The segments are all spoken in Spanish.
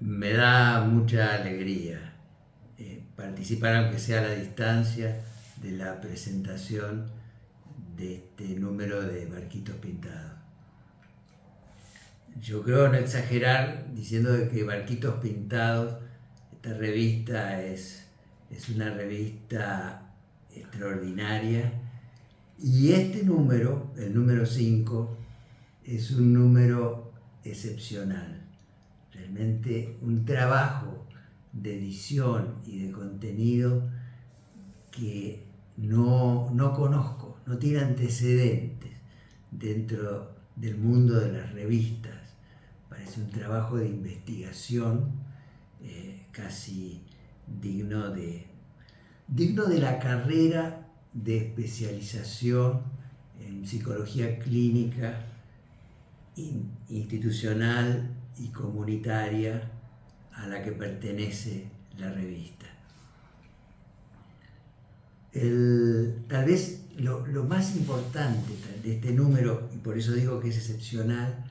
Me da mucha alegría participar, aunque sea a la distancia, de la presentación de este número de Barquitos Pintados. Yo creo no exagerar diciendo de que Barquitos Pintados, esta revista es una revista extraordinaria, y este número, el número 5, es un número excepcional. Realmente un trabajo de edición y de contenido que no conozco, no tiene antecedentes dentro del mundo de las revistas. Parece un trabajo de investigación casi digno de la carrera de especialización en psicología clínica, institucional y comunitaria a la que pertenece la revista. Tal vez lo más importante de este número, y por eso digo que es excepcional,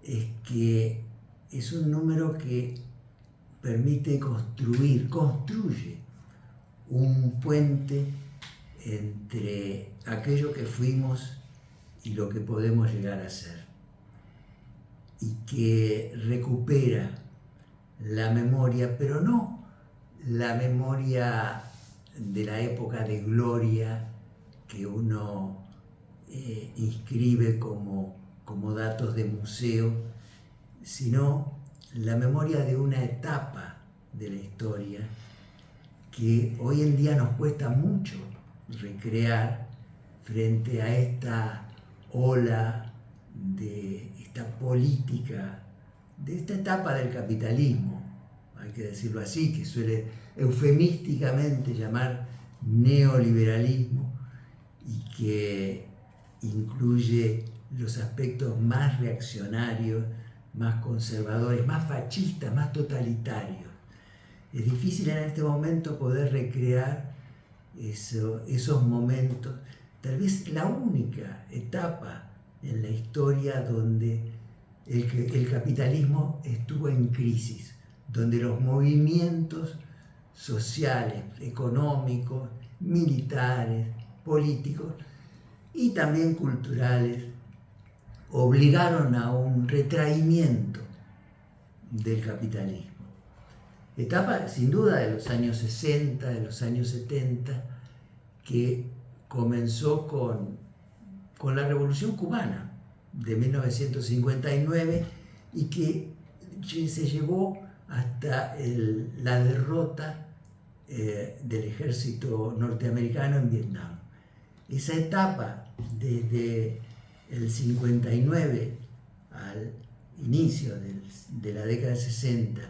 es que es un número que permite construye un puente entre aquello que fuimos y lo que podemos llegar a ser, y que recupera la memoria, pero no la memoria de la época de gloria que uno inscribe como datos de museo, sino la memoria de una etapa de la historia que hoy en día nos cuesta mucho recrear frente a esta ola de esta política, de esta etapa del capitalismo, hay que decirlo así, que suele eufemísticamente llamar neoliberalismo, y que incluye los aspectos más reaccionarios, más conservadores, más fascistas, más totalitarios. Es difícil en este momento poder recrear esos momentos, tal vez la única etapa en la historia donde el capitalismo estuvo en crisis, donde los movimientos sociales, económicos, militares, políticos y también culturales obligaron a un retraimiento del capitalismo. Etapa sin duda de los años 60, de los años 70, que comenzó con la Revolución Cubana de 1959 y que se llevó hasta la derrota del ejército norteamericano en Vietnam. Esa etapa, desde el 59 al inicio de la década del 60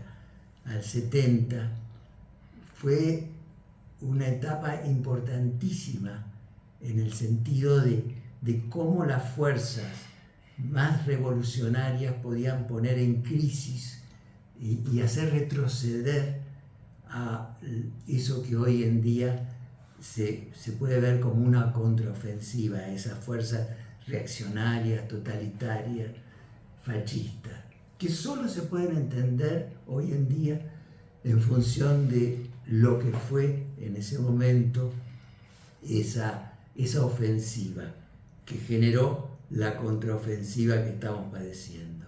al 70, fue una etapa importantísima en el sentido de cómo las fuerzas más revolucionarias podían poner en crisis y hacer retroceder a eso que hoy en día se puede ver como una contraofensiva, esas fuerzas reaccionarias, totalitarias, fascistas, que solo se pueden entender hoy en día en función de lo que fue en ese momento esa ofensiva que generó la contraofensiva que estamos padeciendo.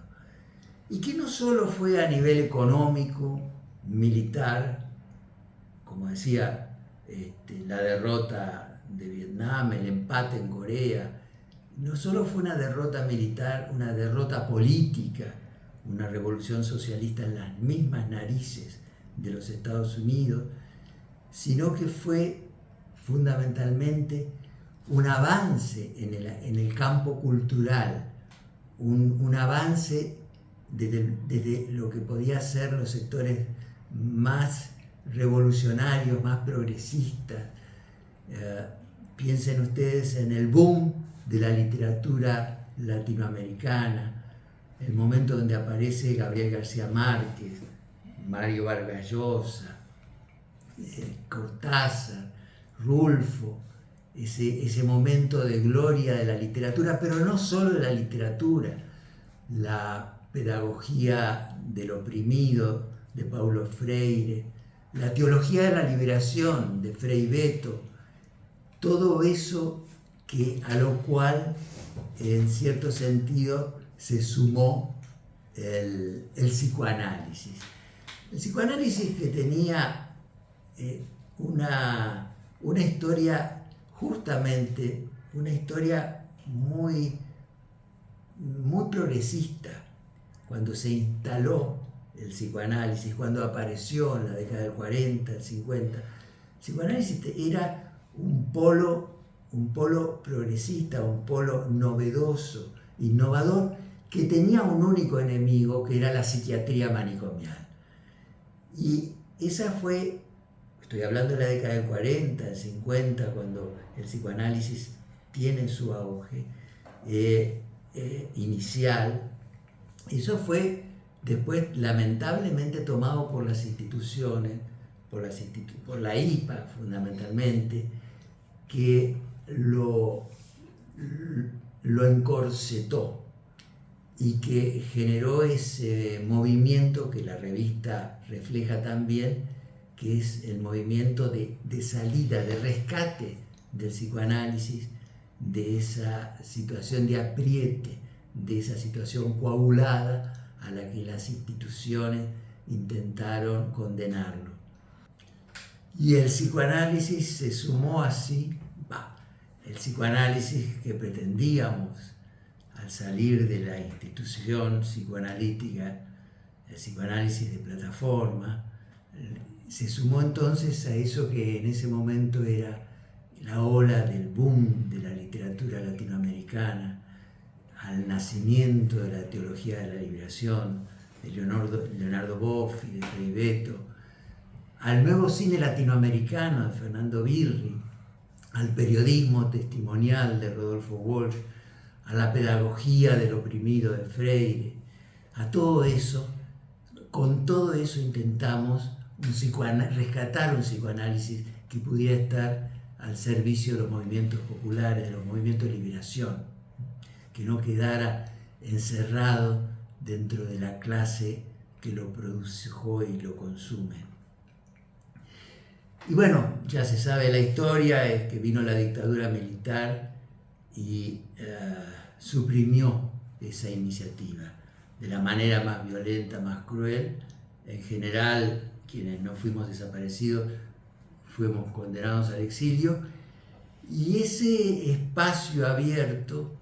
Y que no solo fue a nivel económico, militar, como decía, la derrota de Vietnam, el empate en Corea, no solo fue una derrota militar, una derrota política, una revolución socialista en las mismas narices de los Estados Unidos, sino que fue fundamentalmente un avance en el campo cultural, un avance desde lo que podía ser los sectores más revolucionarios, más progresistas. Piensen ustedes en el boom de la literatura latinoamericana, el momento donde aparece Gabriel García Márquez, Mario Vargas Llosa, Cortázar, Rulfo, ese momento de gloria de la literatura, pero no solo de la literatura, la pedagogía del oprimido de Paulo Freire, la teología de la liberación de Frei Beto, todo eso a lo cual en cierto sentido se sumó el psicoanálisis. El psicoanálisis que tenía una historia, justamente una historia muy progresista, cuando se instaló el psicoanálisis, cuando apareció en la década del 40, el 50, el psicoanálisis era un polo progresista, un polo novedoso, innovador, que tenía un único enemigo, que era la psiquiatría manicomial. Y esa fue, estoy hablando de la década del 40, del 50, cuando el psicoanálisis tiene su auge inicial. Eso fue después lamentablemente tomado por las instituciones, por la IPA fundamentalmente, que lo encorsetó y que generó ese movimiento que la revista refleja también, que es el movimiento de salida, de rescate del psicoanálisis, de esa situación de apriete, de esa situación coagulada a la que las instituciones intentaron condenarlo. Y el psicoanálisis se sumó así, el psicoanálisis que pretendíamos al salir de la institución psicoanalítica, el psicoanálisis de plataforma, se sumó entonces a eso que en ese momento era la ola del boom de la literatura latinoamericana, al nacimiento de la teología de la liberación, de Leonardo Boff y de Frei Beto, al nuevo cine latinoamericano de Fernando Birri, al periodismo testimonial de Rodolfo Walsh, a la pedagogía del oprimido de Freire, a todo eso. Con todo eso intentamos rescatar un psicoanálisis que pudiera estar al servicio de los movimientos populares, de los movimientos de liberación, que no quedara encerrado dentro de la clase que lo produjo y lo consume. Y bueno, ya se sabe la historia, es que vino la dictadura militar y suprimió esa iniciativa de la manera más violenta, más cruel. En general, quienes no fuimos desaparecidos fuimos condenados al exilio, y ese espacio abierto,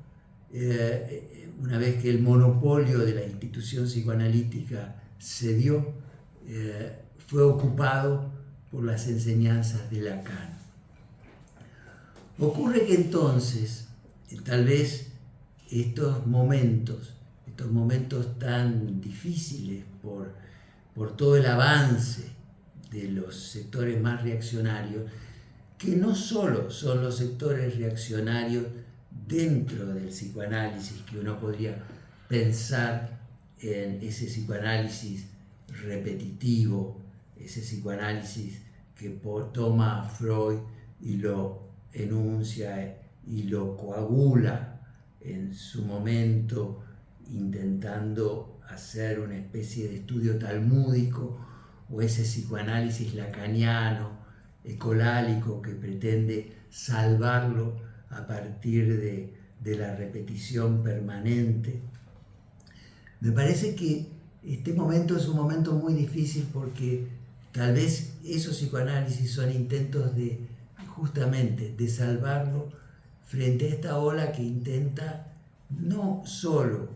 una vez que el monopolio de la institución psicoanalítica se dio, fue ocupado por las enseñanzas de Lacan. Ocurre que entonces, tal vez estos momentos tan difíciles por todo el avance de los sectores más reaccionarios, que no solo son los sectores reaccionarios dentro del psicoanálisis, que uno podría pensar en ese psicoanálisis repetitivo, ese psicoanálisis que toma a Freud y lo enuncia y lo coagula en su momento, intentando hacer una especie de estudio talmúdico, o ese psicoanálisis lacaniano, ecolálico, que pretende salvarlo a partir de la repetición permanente. Me parece que este momento es un momento muy difícil, porque tal vez esos psicoanálisis son intentos justamente de salvarlo frente a esta ola que intenta no solo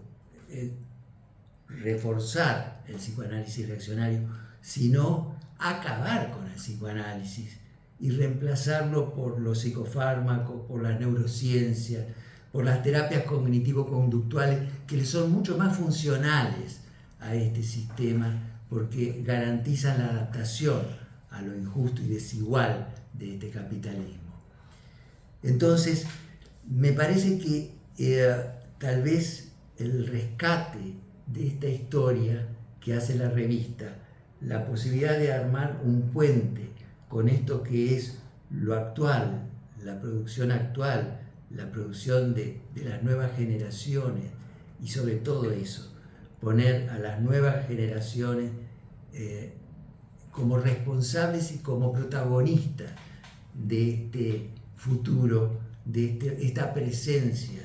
reforzar el psicoanálisis reaccionario, sino acabar con el psicoanálisis y reemplazarlo por los psicofármacos, por las neurociencias, por las terapias cognitivo-conductuales, que le son mucho más funcionales a este sistema, porque garantizan la adaptación a lo injusto y desigual de este capitalismo. Entonces, me parece que tal vez el rescate de esta historia que hace la revista, la posibilidad de armar un puente con esto que es lo actual, la producción actual, la producción de las nuevas generaciones, y sobre todo eso, poner a las nuevas generaciones como responsables y como protagonistas de este futuro, de esta presencia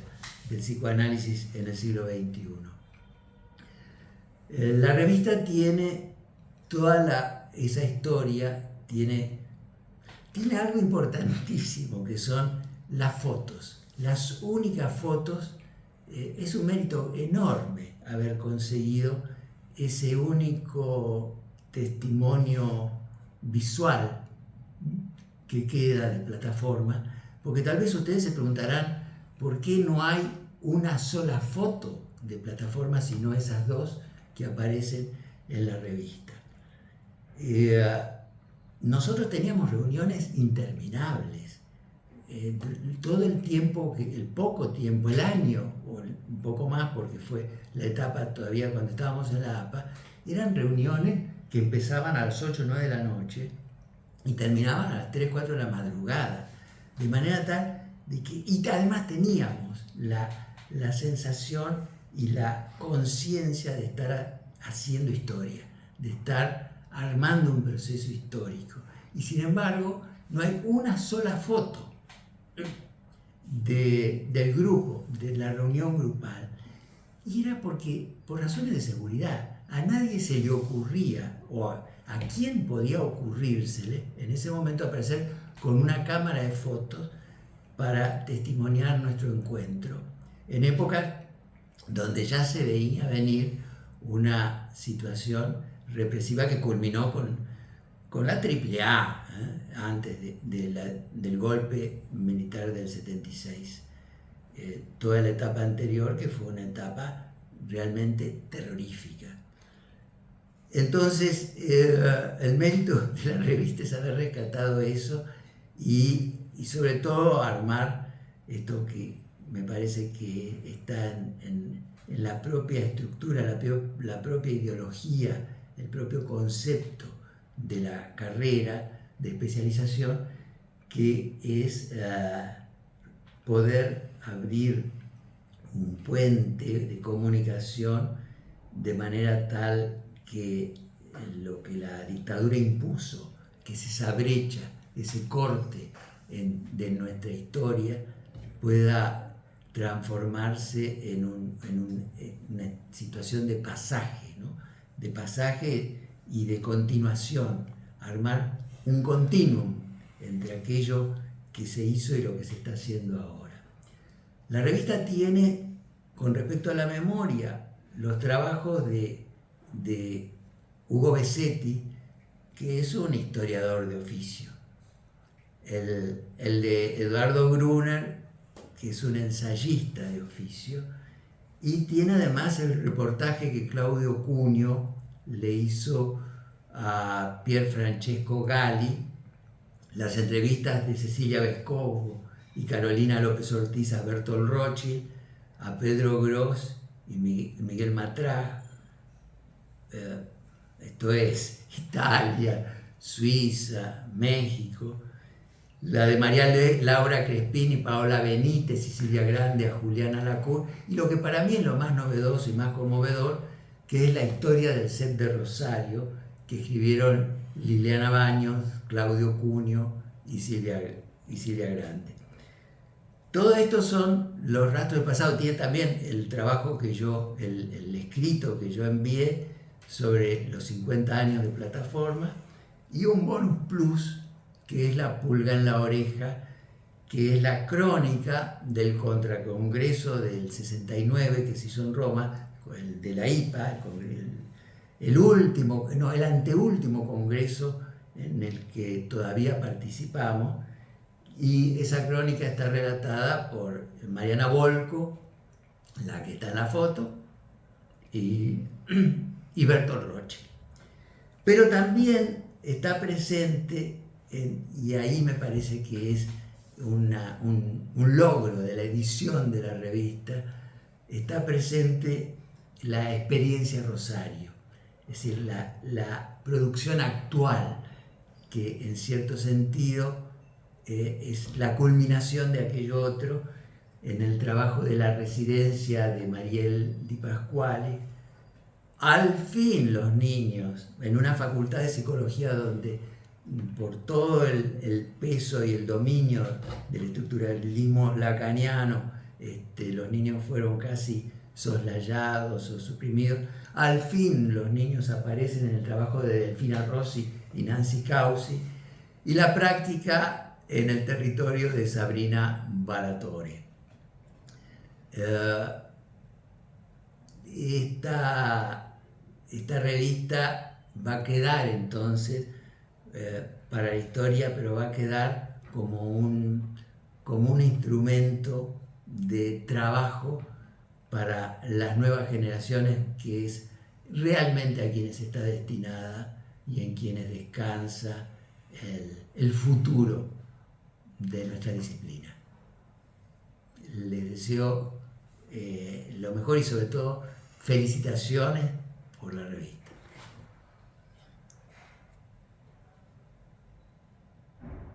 del psicoanálisis en el siglo XXI. La revista tiene toda esa historia, tiene algo importantísimo, que son las fotos. Las únicas fotos, es un mérito enorme haber conseguido ese único testimonio visual que queda de Plataforma, porque tal vez ustedes se preguntarán por qué no hay una sola foto de Plataforma, sino esas dos que aparecen en la revista. Nosotros teníamos reuniones interminables, todo el tiempo, el poco tiempo, el año, o un poco más, porque fue la etapa todavía cuando estábamos en la APA, eran reuniones que empezaban a las 8 o 9 de la noche y terminaban a las 3 o 4 de la madrugada, de manera tal de que, y además teníamos la sensación y la conciencia de estar haciendo historia, de estar armando un proceso histórico. Y sin embargo, no hay una sola foto del grupo, de la reunión grupal. Y era porque, por razones de seguridad, a nadie se le ocurría, o a quién podía ocurrírsele en ese momento aparecer con una cámara de fotos para testimoniar nuestro encuentro, en épocas donde ya se veía venir una situación represiva que culminó con la AAA, antes del golpe militar del 76. Toda la etapa anterior, que fue una etapa realmente terrorífica. Entonces, el mérito de la revista es haber rescatado eso y sobre todo armar esto que me parece que está en la propia estructura, la propia ideología, el propio concepto de la carrera de especialización, que es poder abrir un puente de comunicación de manera tal que lo que la dictadura impuso, que es esa brecha, ese corte de nuestra historia, pueda transformarse en una situación de pasaje, ¿no? De pasaje y de continuación, armar un continuum entre aquello que se hizo y lo que se está haciendo ahora. La revista tiene, con respecto a la memoria, los trabajos de Hugo Besetti, que es un historiador de oficio, el de Eduardo Gruner, que es un ensayista de oficio, y tiene además el reportaje que Claudio Cuneo le hizo a Pier Francesco Gali, las entrevistas de Cecilia Vescovo y Carolina López Ortiz a Bertolt Rothschild, a Pedro Gross y Miguel Matrach, esto es Italia, Suiza, México, la de María Laura Crespini, Paola Benítez y Silvia Grande a Juliana Lacour, y lo que para mí es lo más novedoso y más conmovedor, que es la historia del set de Rosario, que escribieron Liliana Baños, Claudio Cuneo y Silvia Grande. Todo esto son los rastros del pasado. Tiene también el trabajo que el escrito que yo envié sobre los 50 años de Plataforma, y un bonus plus, que es La pulga en la oreja, que es la crónica del contracongreso del 69 que se hizo en Roma, el de la IPA, el anteúltimo congreso en el que todavía participamos, y esa crónica está relatada por Mariana Volco, la que está en la foto, y Bertolt Rothschild. Pero también está presente, y ahí me parece que es un logro de la edición de la revista, está presente la experiencia Rosario, es decir, la producción actual, que en cierto sentido es la culminación de aquello otro, en el trabajo de la residencia de Mariel Di Pasquale, al fin los niños, en una facultad de psicología donde por todo el peso y el dominio del estructuralismo lacaniano, los niños fueron casi soslayados o suprimidos. Al fin los niños aparecen en el trabajo de Delfina Rossi y Nancy Cauci, y la práctica en el territorio de Sabrina Ballatore. Esta revista va a quedar entonces para la historia, pero va a quedar como un instrumento de trabajo para las nuevas generaciones, que es realmente a quienes está destinada y en quienes descansa el futuro de nuestra disciplina. Les deseo lo mejor y sobre todo felicitaciones por la revista.